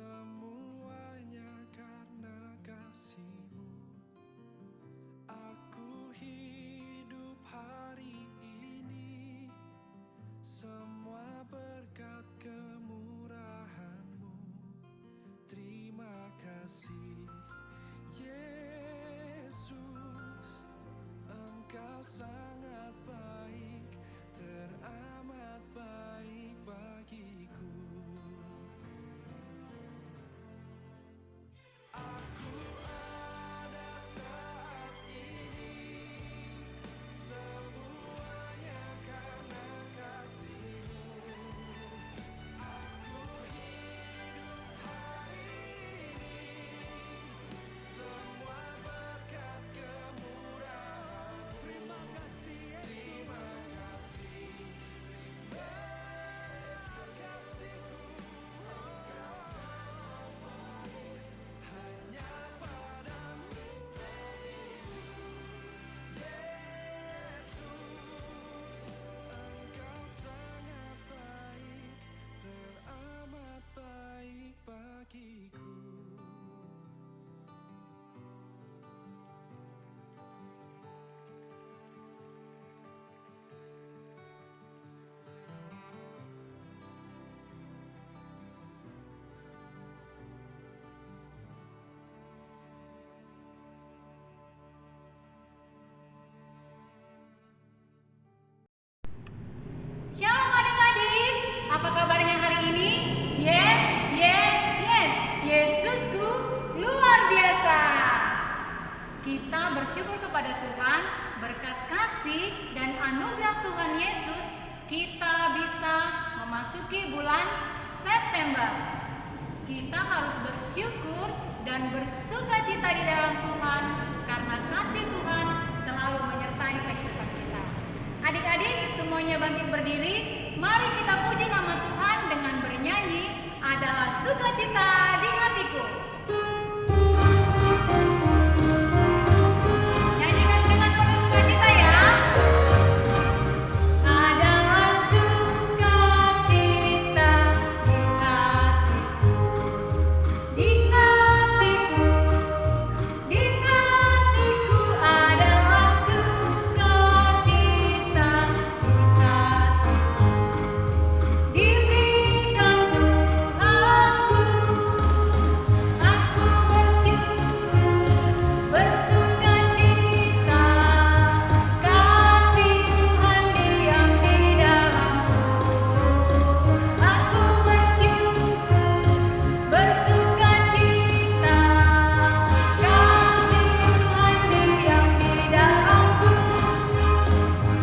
Semuanya karena kasih-Mu, aku hidup hari ini. Semua berkat kemurahan-Mu. Terima kasih Yesus, Engkau sangat baik, teramat baik bagiku. Aku ada saat ini, semuanya karena kasih-Mu. Aku hidup hari ini, semua berkat kemurahan-Mu. Terima kasih Yesus. Terima kasih Yesus, kasih-Mu. Engkau sangat baik, hanya padamu beribu. Yesus, Engkau sangat baik, teramat baik bagiku. Shalom adik-adik, apa kabarnya hari ini? Yes, Yesusku luar biasa. Kita bersyukur kepada Tuhan, berkat kasih dan anugerah Tuhan Yesus, kita bisa memasuki bulan September. Kita harus bersyukur dan bersukacita di dalam Tuhan, karena kasih Tuhan selalu menyertai kehidupan kita. Adik-adik semuanya bangkit berdiri, mari kita puji nama Tuhan dengan bernyanyi Adalah Sukacita di Hatiku. Nyanyikan dengan penuh sukacita ya. Adalah sukacita di hatiku, di hatiku adalah sukacita diberikan Tuhanku. Aku bersyukur, bersukacita, kasih Tuhan diam di dalamku. Aku bersyukur, bersukacita, kasih Tuhan diam di dalamku.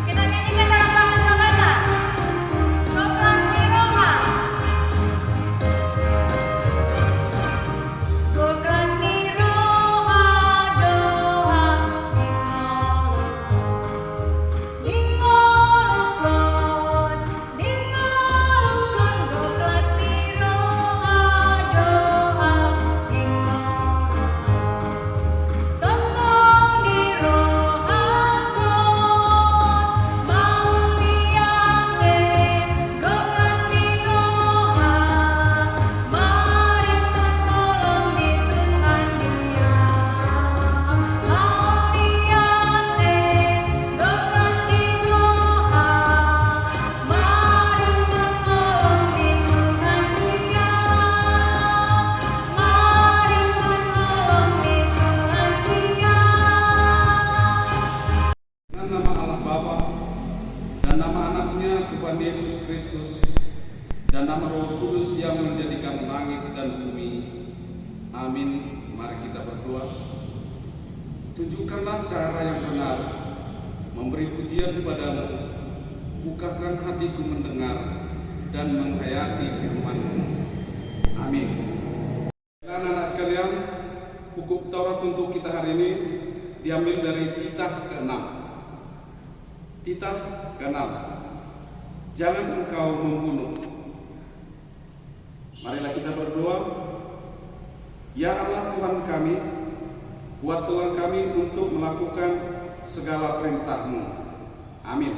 Kita nyanyikan dalam bahasa Bata. Goklas Niroha. Goklas Niroha doa Ningolukon Goklas Niroha doa Totong di rohakon mau liangin Goklas Niroha mari menolong di Tuhan dia mau liangin Goklas Niroha mari menolong di Tuhan dia mari menolong di Tuhan dia. Dengan nama Allah Bapa dan nama anaknya Tuhan Yesus Kristus dan nama Roh Kudus yang menjadikan langit dan bumi. Amin. Mari kita berdoa. Tunjukkanlah cara yang benar memberi pujian kepadamu. Bukakan hatiku mendengar dan menghayati firman-Mu. Amin. Anak-anak sekalian, buku Taurat untuk kita hari ini diambil dari Titah ke-6. Titah ke-6. Jangan engkau membunuh. Marilah kita berdoa. Ya Allah Tuhan kami, kuatkanlah kami untuk melakukan segala perintah-Mu. Amin.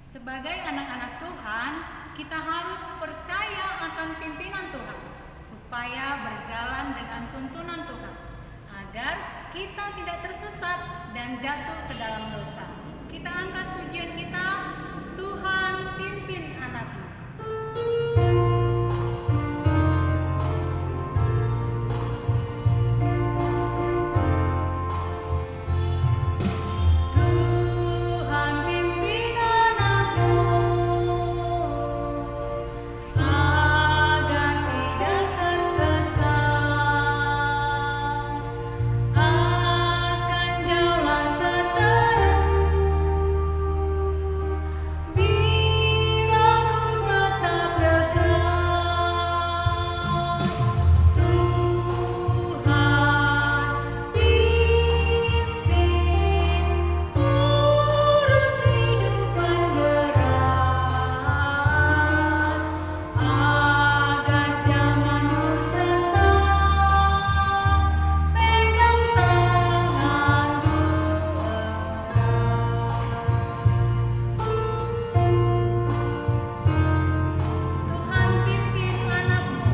Sebagai anak-anak Tuhan, kita harus percaya akan pimpinan Tuhan. supaya berjalan dengan tuntunan Tuhan, agar kita tidak tersesat dan jatuh ke dalam dosa. Kita angkat pujian kita, Tuhan pimpin anakmu. Tuhan pimpin anakmu, agar tidak tersesat, akan jauhlah seteru bila ku tetap dekat. Tuhan pimpin, urus kehidupan berat, agar jangan tersesat, pegang tanganku erat. Tuhan pimpin anakmu.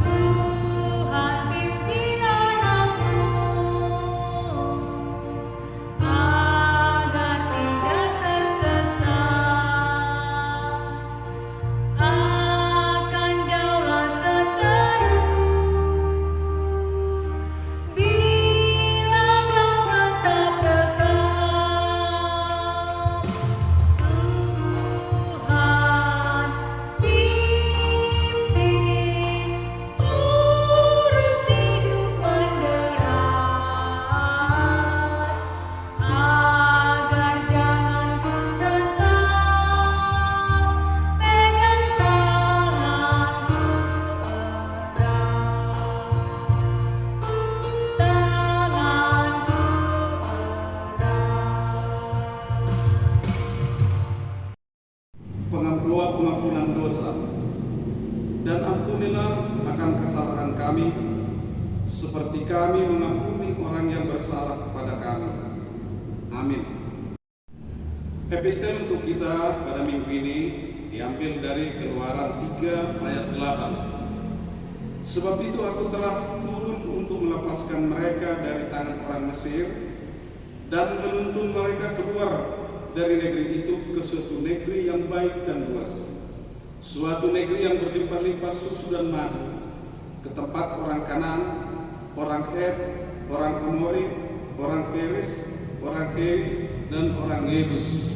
Tuhan pimpin anakmu, agar tidak tersesat, akan jauhlah seteru bila kau tetap dekat. Tuhan pimpin, urus kehidupan berat, agar jangan tersesat, pegang tanganku erat, tanganku erat. Doa pengampunan dosa, dan ampunilah akan kesalahan kami, seperti kami mengampuni orang yang bersalah kepada kami. Amin. Epistel untuk kita pada minggu ini diambil dari Keluaran 3 ayat 8. Sebab itu aku telah turun untuk melepaskan mereka dari tangan orang Mesir dan menuntun mereka keluar dari negeri itu ke suatu negeri yang baik dan luas, suatu negeri yang berlimpah-limpah susu dan madu, ke tempat orang Kanaan, orang Het, orang Amori, orang Feris, orang Hewi, dan orang Yebus.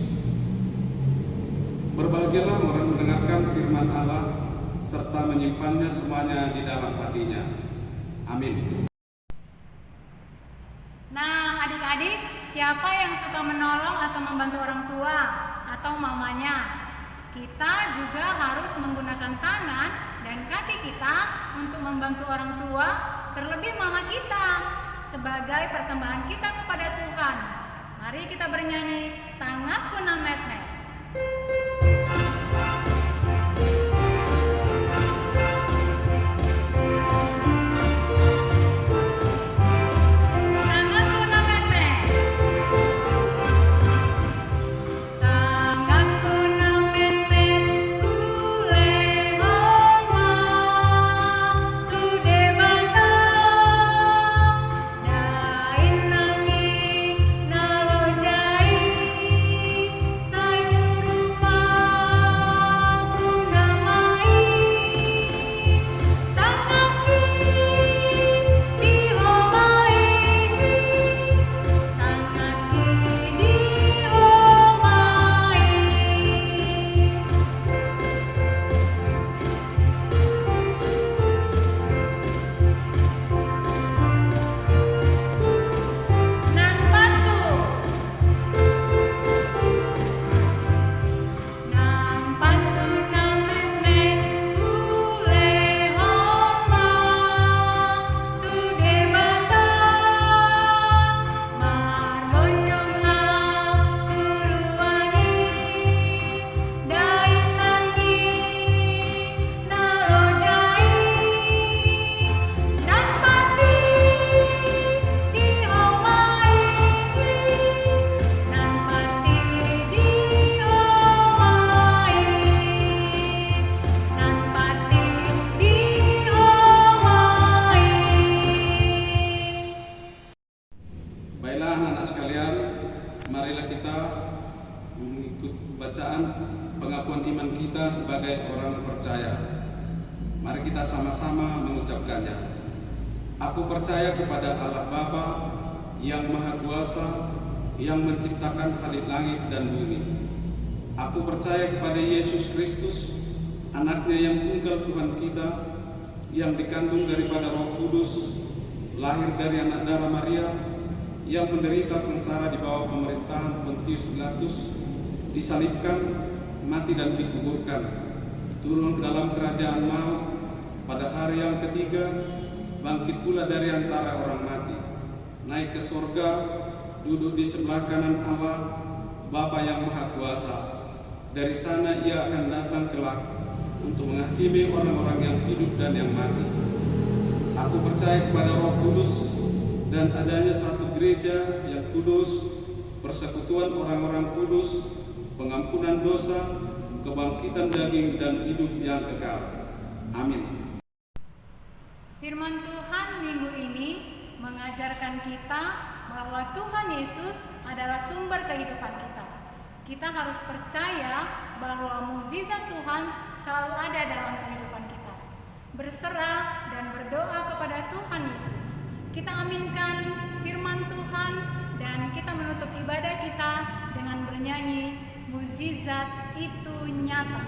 Berbahagialah orang mendengarkan firman Allah serta menyimpannya semuanya di dalam hatinya. Amin. Nah, adik-adik, siapa yang suka menolong atau membantu orang tua atau mamanya? Kita juga harus menggunakan tangan dan kaki kita untuk membantu orang tua, terlebih mama kita, sebagai persembahan kita kepada Tuhan. Mari kita bernyanyi, Tanganku na met-met. Sayur rupa Baiklah anak-anak sekalian, marilah kita mengikut bacaan pengakuan iman kita sebagai orang percaya. Mari kita sama-sama mengucapkannya. Aku percaya kepada Allah Bapa yang Maha Kuasa, yang menciptakan langit dan bumi. Aku percaya kepada Yesus Kristus, anaknya yang tunggal Tuhan kita, yang dikandung daripada Roh Kudus, lahir dari anak darah Maria, yang menderita sengsara di bawah pemerintahan Pontius Pilatus, disalibkan, mati dan dikuburkan, turun ke dalam kerajaan maut, pada hari yang ketiga bangkit pula dari antara orang mati, naik ke sorga, duduk di sebelah kanan Allah Bapa yang Maha Kuasa. Dari sana ia akan datang kelak untuk menghakimi orang-orang yang hidup dan yang mati. Aku percaya kepada Roh Kudus dan adanya satu gereja yang kudus, persekutuan orang-orang kudus, pengampunan dosa, kebangkitan daging dan hidup yang kekal. Amin. Firman Tuhan minggu ini mengajarkan kita bahwa Tuhan Yesus adalah sumber kehidupan kita. Kita harus percaya bahwa mukjizat Tuhan selalu ada dalam kehidupan kita. Berserah dan berdoa kepada Tuhan Yesus. Kita aminkan firman Tuhan dan kita menutup ibadah kita dengan bernyanyi mukjizat itu nyata.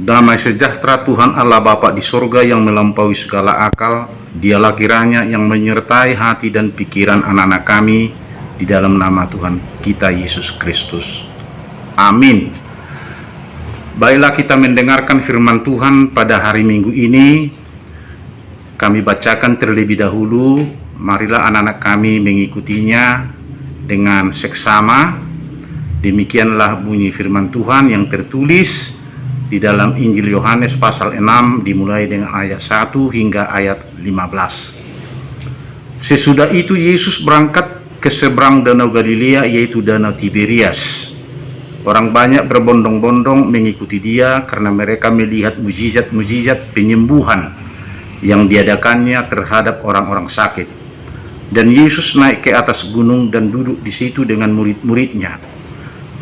Damai sejahtera Tuhan Allah Bapa di sorga yang melampaui segala akal, Dialah kiranya yang menyertai hati dan pikiran anak-anak kami di dalam nama Tuhan kita Yesus Kristus. Amin. Baiklah, kita mendengarkan firman Tuhan pada hari Minggu ini. Kami bacakan terlebih dahulu. Marilah anak-anak kami mengikutinya dengan seksama. Demikianlah bunyi firman Tuhan yang tertulis di dalam Injil Yohanes pasal 6 dimulai dengan ayat 1 hingga ayat 15. Sesudah itu Yesus berangkat ke seberang danau Galilea, yaitu danau Tiberias. Orang banyak berbondong-bondong mengikuti dia karena mereka melihat mukjizat-mukjizat penyembuhan yang diadakannya terhadap orang-orang sakit. Dan Yesus naik ke atas gunung dan duduk di situ dengan murid-muridnya.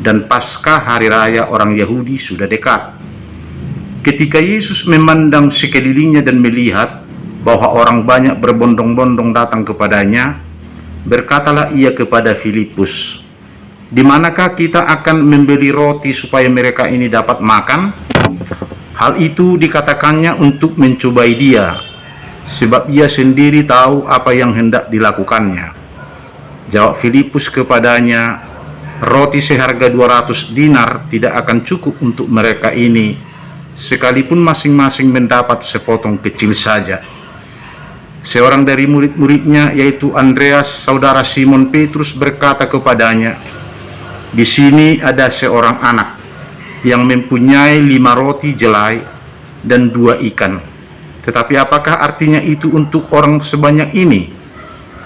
Dan Paskah hari raya orang Yahudi sudah dekat. Ketika Yesus memandang sekelilingnya dan melihat bahwa orang banyak berbondong-bondong datang kepadanya, berkatalah ia kepada Filipus, "Di manakah kita akan membeli roti supaya mereka ini dapat makan?" Hal itu dikatakannya untuk mencobai dia, sebab ia sendiri tahu apa yang hendak dilakukannya. Jawab Filipus kepadanya, "Roti seharga 200 dinar tidak akan cukup untuk mereka ini, sekalipun masing-masing mendapat sepotong kecil saja." Seorang dari murid-muridnya, yaitu Andreas, saudara Simon Petrus, berkata kepadanya, "Di sini ada seorang anak yang mempunyai 5 roti jelai dan 2 ikan. Tetapi apakah artinya itu untuk orang sebanyak ini?"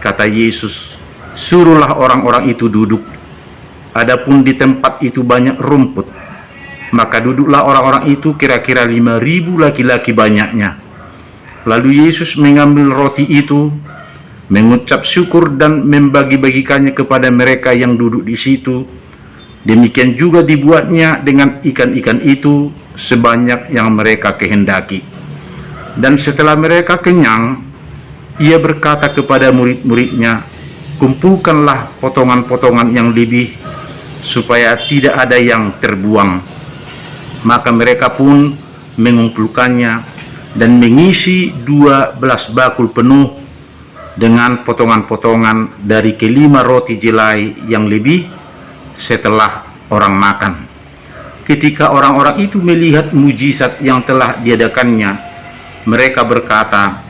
Kata Yesus, "Suruhlah orang-orang itu duduk. Adapun di tempat itu banyak rumput." Maka duduklah orang-orang itu, kira-kira 5.000 laki-laki banyaknya. Lalu Yesus mengambil roti itu, mengucap syukur dan membagi-bagikannya kepada mereka yang duduk di situ. Demikian juga dibuatnya dengan ikan-ikan itu sebanyak yang mereka kehendaki. Dan setelah mereka kenyang, ia berkata kepada murid-muridnya, "Kumpulkanlah potongan-potongan yang lebih, supaya tidak ada yang terbuang." Maka mereka pun mengumpulkannya dan mengisi 12 bakul penuh dengan potongan-potongan dari ke-5 roti jelai yang lebih setelah orang makan. Ketika orang-orang itu melihat mujizat yang telah diadakannya, mereka berkata,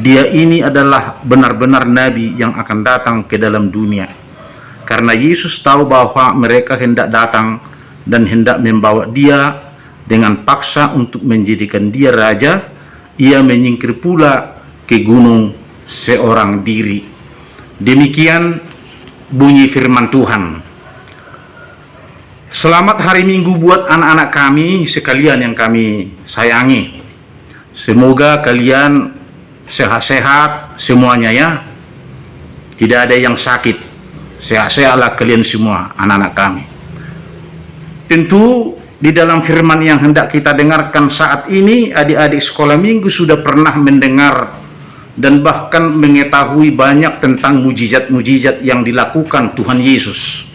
"Dia ini adalah benar-benar nabi yang akan datang ke dalam dunia." Karena Yesus tahu bahwa mereka hendak datang dan hendak membawa dia dengan paksa untuk menjadikan dia raja, ia menyingkir pula ke gunung seorang diri. Demikian bunyi firman Tuhan. Selamat hari Minggu buat anak-anak kami sekalian yang kami sayangi. Semoga kalian sehat-sehat semuanya ya. Tidak ada yang sakit. Sehat-sehatlah kalian semua anak-anak kami. Tentu di dalam firman yang hendak kita dengarkan saat ini, adik-adik sekolah minggu sudah pernah mendengar dan bahkan mengetahui banyak tentang mujizat-mujizat yang dilakukan Tuhan Yesus.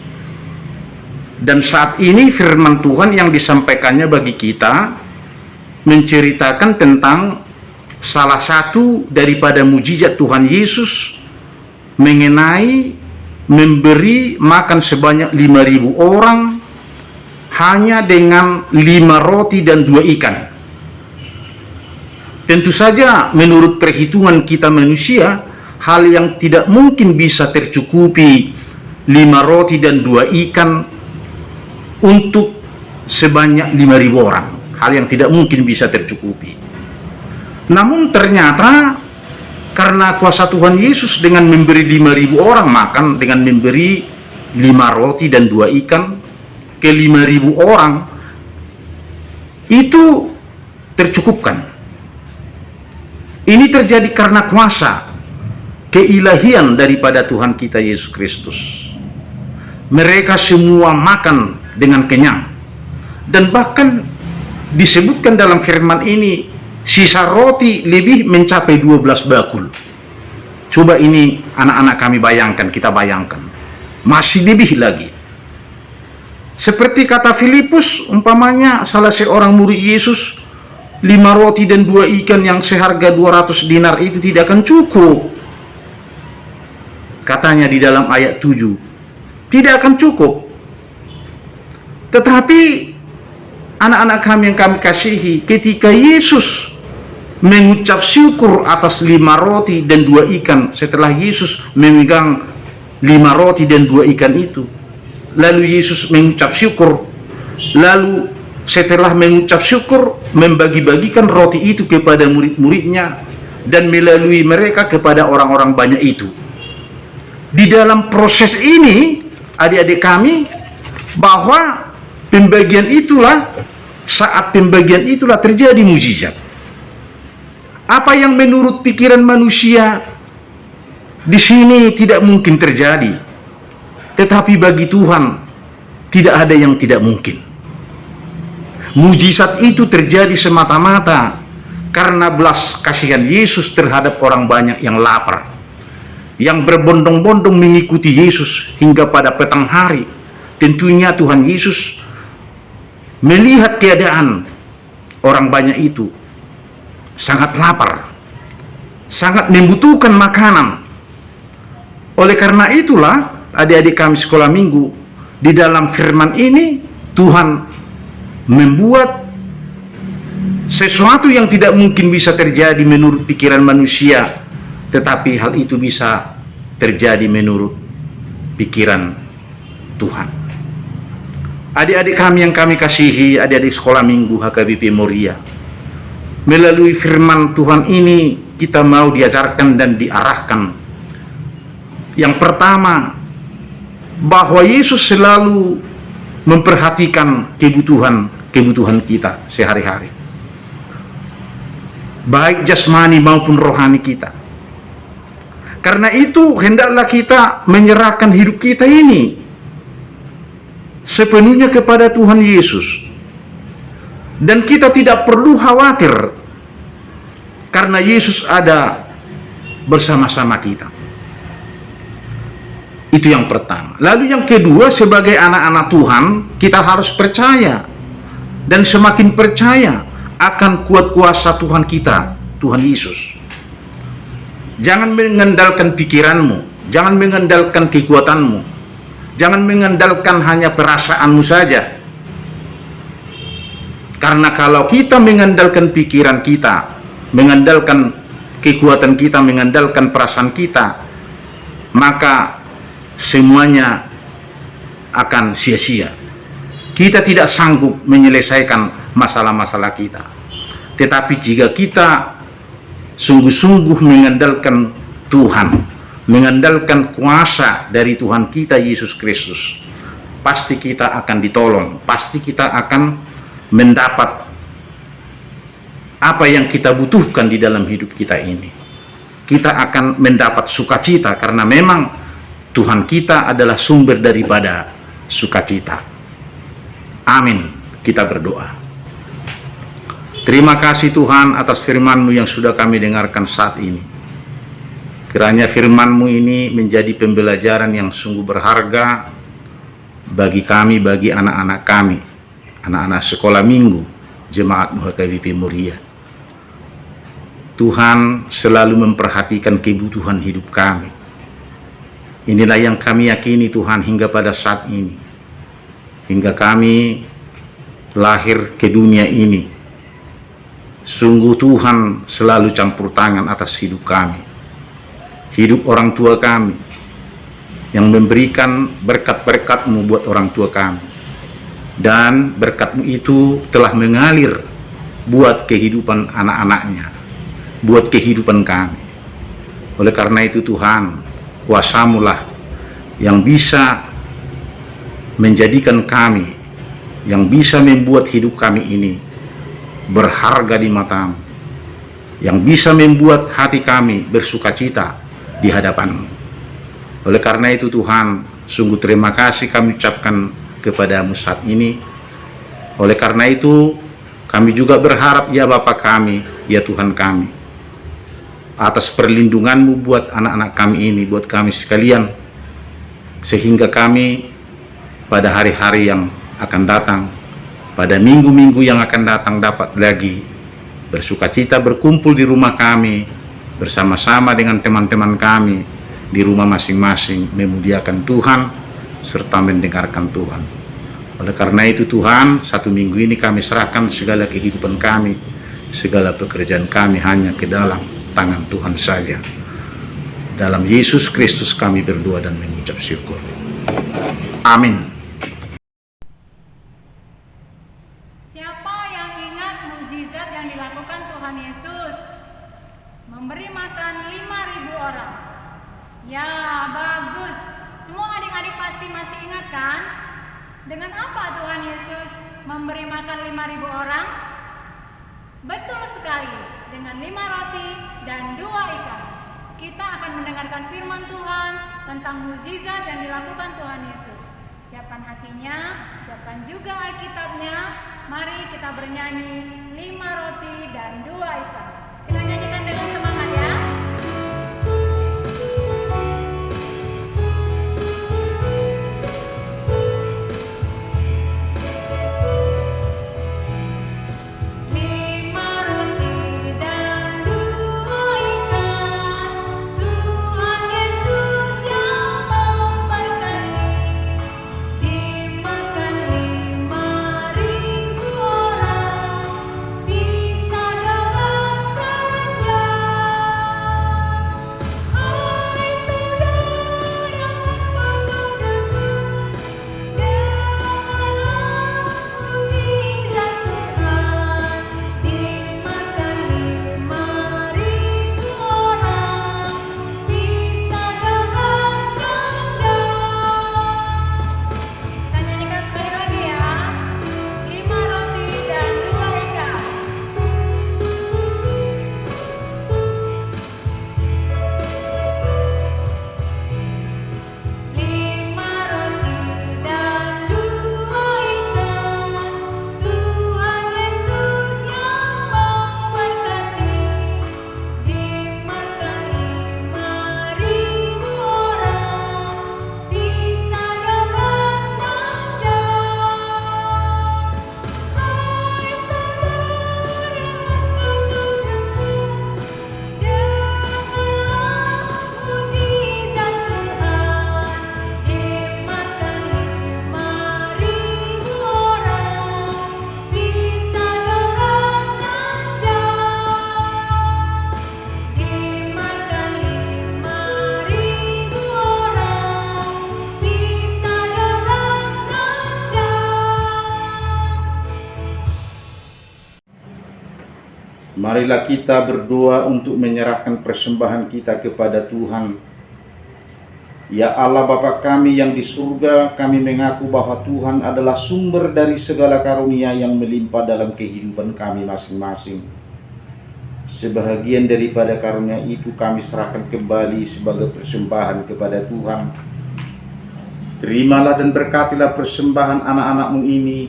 Dan saat ini firman Tuhan yang disampaikannya bagi kita menceritakan tentang salah satu daripada mujizat Tuhan Yesus mengenai memberi makan sebanyak 5.000 orang hanya dengan 5 roti dan 2 ikan. Tentu saja menurut perhitungan kita manusia, hal yang tidak mungkin bisa tercukupi 5 roti dan 2 ikan untuk sebanyak 5.000 orang. Hal yang tidak mungkin bisa tercukupi. Namun ternyata karena kuasa Tuhan Yesus dengan memberi 5.000 orang makan, dengan memberi 5 roti dan 2 ikan ke 5.000 orang, itu tercukupkan. Ini terjadi karena kuasa keilahian daripada Tuhan kita Yesus Kristus. Mereka semua makan dengan kenyang. Dan bahkan disebutkan dalam firman ini, sisa roti lebih mencapai 12 bakul. Coba ini anak-anak kami bayangkan, kita bayangkan. Masih lebih lagi. Seperti kata Filipus, umpamanya salah seorang murid Yesus, 5 roti dan 2 ikan yang seharga 200 dinar itu tidak akan cukup. Katanya di dalam ayat 7, tidak akan cukup. Tetapi anak-anak kami yang kami kasihi, ketika Yesus mengucap syukur atas 5 roti dan 2 ikan, setelah Yesus memegang 5 roti dan 2 ikan itu, lalu Yesus mengucap syukur, lalu setelah mengucap syukur membagi-bagikan roti itu kepada murid-muridnya dan melalui mereka kepada orang-orang banyak itu. Di dalam proses ini adik-adik kami, bahwa saat pembagian itulah terjadi mujizat. Apa yang menurut pikiran manusia di sini tidak mungkin terjadi, tetapi bagi Tuhan tidak ada yang tidak mungkin. Mujizat itu terjadi semata-mata karena belas kasihan Yesus terhadap orang banyak yang lapar, yang berbondong-bondong mengikuti Yesus hingga pada petang hari. Tentunya Tuhan Yesus melihat keadaan orang banyak itu sangat lapar, sangat membutuhkan makanan. Oleh karena itulah, adik-adik kami sekolah minggu, di dalam firman ini Tuhan membuat sesuatu yang tidak mungkin bisa terjadi menurut pikiran manusia, tetapi hal itu bisa terjadi menurut pikiran Tuhan. Adik-adik kami yang kami kasihi, adik-adik sekolah minggu HKBP Moria, melalui firman Tuhan ini kita mau diajarkan dan diarahkan. Yang pertama, bahwa Yesus selalu memperhatikan kebutuhan kita sehari-hari, baik jasmani maupun rohani kita. Karena itu hendaklah kita menyerahkan hidup kita ini sepenuhnya kepada Tuhan Yesus, dan kita tidak perlu khawatir karena Yesus ada bersama-sama kita. Itu yang pertama. Lalu yang kedua, sebagai anak-anak Tuhan, kita harus percaya dan semakin percaya akan kuat kuasa Tuhan kita, Tuhan Yesus. Jangan mengandalkan pikiranmu, jangan mengandalkan kekuatanmu, jangan mengandalkan hanya perasaanmu saja. Karena kalau kita mengandalkan pikiran kita, mengandalkan kekuatan kita, mengandalkan perasaan kita, maka semuanya akan sia-sia. Kita tidak sanggup menyelesaikan masalah-masalah kita. Tetapi jika kita sungguh-sungguh mengandalkan Tuhan, mengandalkan kuasa dari Tuhan kita Yesus Kristus, pasti kita akan ditolong, pasti kita akan mendapat apa yang kita butuhkan di dalam hidup kita ini. Kita akan mendapat sukacita karena memang Tuhan kita adalah sumber daripada sukacita. Amin. Kita berdoa. Terima kasih Tuhan atas firman-Mu yang sudah kami dengarkan saat ini. Kiranya firman-Mu ini menjadi pembelajaran yang sungguh berharga bagi kami, bagi anak-anak kami, anak-anak sekolah minggu, jemaat HKBP Moria. Tuhan selalu memperhatikan kebutuhan hidup kami. Inilah yang kami yakini Tuhan hingga pada saat ini, hingga kami lahir ke dunia ini. Sungguh Tuhan selalu campur tangan atas hidup kami, hidup orang tua kami, yang memberikan berkat-berkat-Mu buat orang tua kami, dan berkat-Mu itu telah mengalir buat kehidupan anak-anaknya, buat kehidupan kami. Oleh karena itu Tuhan, kuasa-Mu lah yang bisa menjadikan kami, yang bisa membuat hidup kami ini berharga di mata-Mu, yang bisa membuat hati kami bersukacita di hadapan-Mu. Oleh karena itu Tuhan, sungguh terima kasih kami ucapkan kepada-Mu saat ini. Oleh karena itu kami juga berharap ya Bapa kami, ya Tuhan kami, atas perlindungan-Mu buat anak-anak kami ini, buat kami sekalian, sehingga kami pada hari-hari yang akan datang, pada minggu-minggu yang akan datang dapat lagi bersukacita berkumpul di rumah kami, bersama-sama dengan teman-teman kami di rumah masing-masing, memuliakan Tuhan serta mendengarkan Tuhan. Oleh karena itu Tuhan, satu minggu ini kami serahkan segala kehidupan kami, segala pekerjaan kami hanya ke dalam tangan Tuhan saja. Dalam Yesus Kristus kami berdoa dan mengucap syukur. Amin. Siapa yang ingat mukjizat yang dilakukan Tuhan Yesus? Memberi makan 5.000 orang. Ya, bagus. Semua adik-adik pasti masih ingat kan? Dengan apa Tuhan Yesus memberi makan 5.000 orang? Betul sekali, dengan 5 roti dan 2 ikan. Kita akan mendengarkan firman Tuhan tentang mukjizat yang dilakukan Tuhan Yesus. Siapkan hatinya, siapkan juga Alkitabnya. mari kita bernyanyi 5 roti dan 2 ikan. Kita nyanyikan dengan semangat ya. Marilah kita berdoa untuk menyerahkan persembahan kita kepada Tuhan. Ya Allah Bapa kami yang di surga, kami mengaku bahwa Tuhan adalah sumber dari segala karunia yang melimpah dalam kehidupan kami masing-masing. Sebahagian daripada karunia itu kami serahkan kembali sebagai persembahan kepada Tuhan. Terimalah dan berkatilah persembahan anak-anak-Mu ini,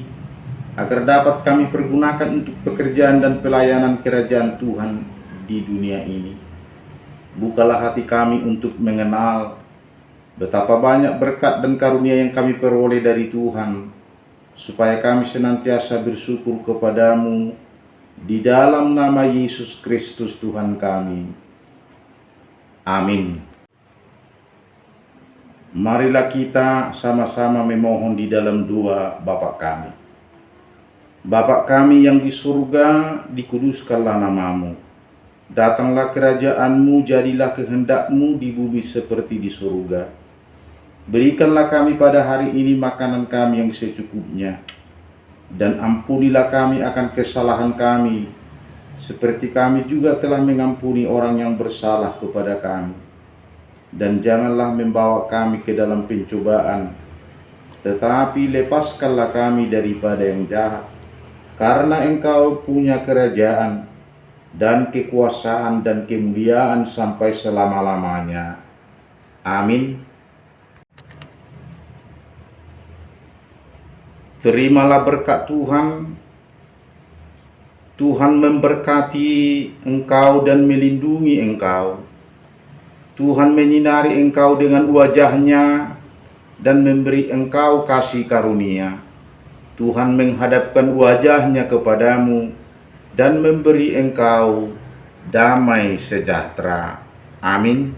agar dapat kami pergunakan untuk pekerjaan dan pelayanan kerajaan Tuhan di dunia ini. Bukalah hati kami untuk mengenal betapa banyak berkat dan karunia yang kami peroleh dari Tuhan, supaya kami senantiasa bersyukur kepadamu di dalam nama Yesus Kristus Tuhan kami. Amin. Marilah kita sama-sama memohon di dalam doa Bapa kami. Bapa kami yang di surga, dikuduskanlah nama-Mu. Datanglah kerajaan-Mu, jadilah kehendak-Mu di bumi seperti di surga. Berikanlah kami pada hari ini makanan kami yang secukupnya. Dan ampunilah kami akan kesalahan kami, seperti kami juga telah mengampuni orang yang bersalah kepada kami. Dan janganlah membawa kami ke dalam pencobaan, tetapi lepaskanlah kami daripada yang jahat. Karena Engkau punya kerajaan dan kekuasaan dan kemuliaan sampai selama-lamanya. Amin. Terimalah berkat Tuhan. Tuhan memberkati engkau dan melindungi engkau. Tuhan menyinari engkau dengan wajah-Nya dan memberi engkau kasih karunia. Tuhan menghadapkan wajah-Nya kepadamu dan memberi engkau damai sejahtera. Amin.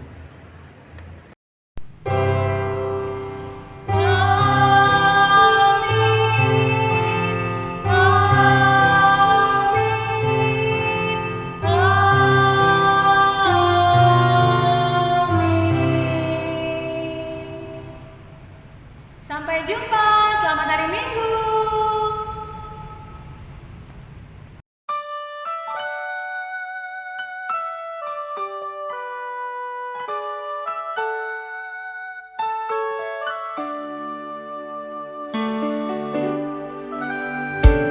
Sampai jumpa, selamat hari Minggu.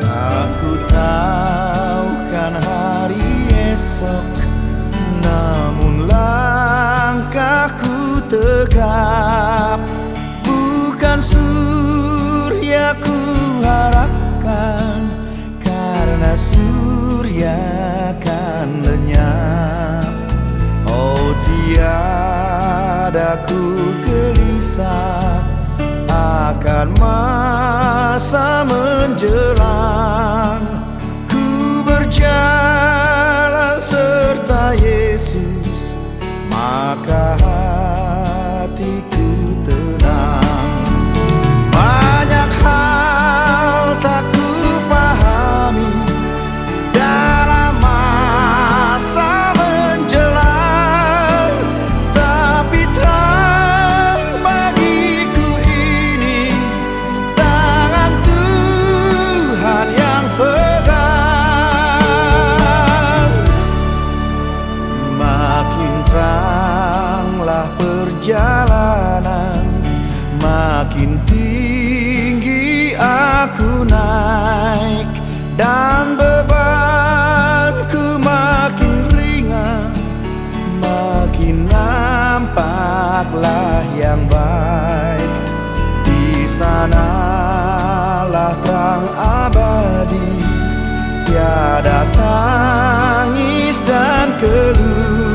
Aku tahu kan hari esok, namun langkahku tegap. Bukan surya ku harapkan, Tiada ku gelisah akan masa menjelang. Ku berjalan serta Yesus, maka hatiku tenang. Banyak hal tak ku fahami dalam masa menjelang, tapi terang bagiku ini tangan Tuhan yang pegang. Makin teranglah perjalanan, makin tinggi aku naik, dan bebanku makin ringan, makin nampaklah yang baik. Di sanalah terang abadi, tiada tangis dan keluh.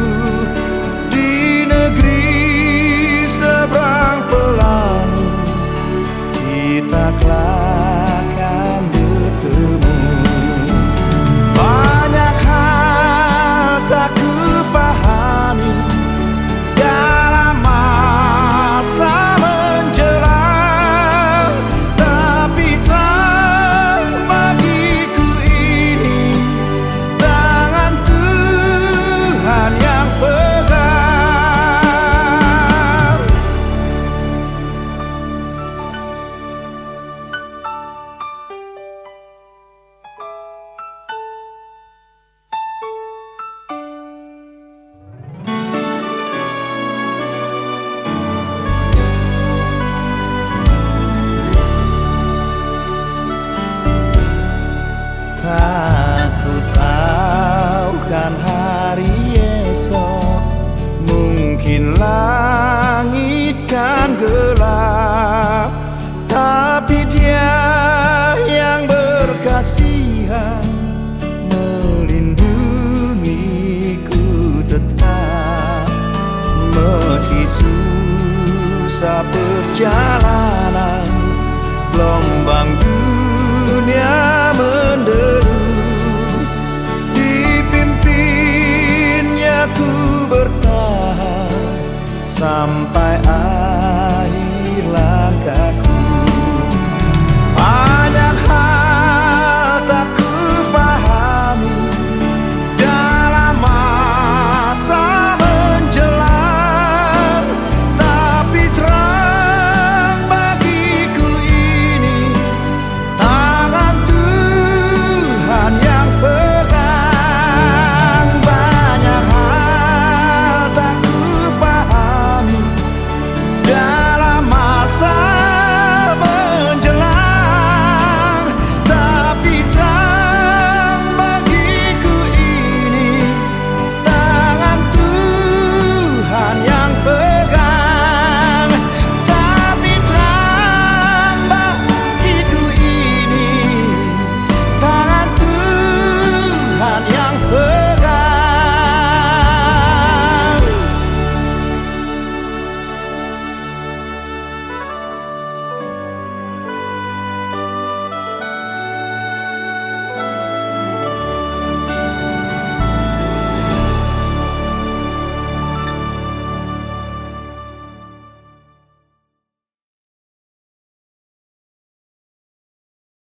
Di negeri seberang pelangi kita kelak akan bertemu. Banyak hal tak ku fahami dalam masa menjelang, tapi terang bagiku ini tangan Tuhan yang pegang. Aku tahu kan hari esok mungkin langit kan gelap, tapi Dia yang berkasihan melindungiku tetap. Meski susah perjalanan, gelombang dunia menderu, dipimpinnya ku bertahan sampai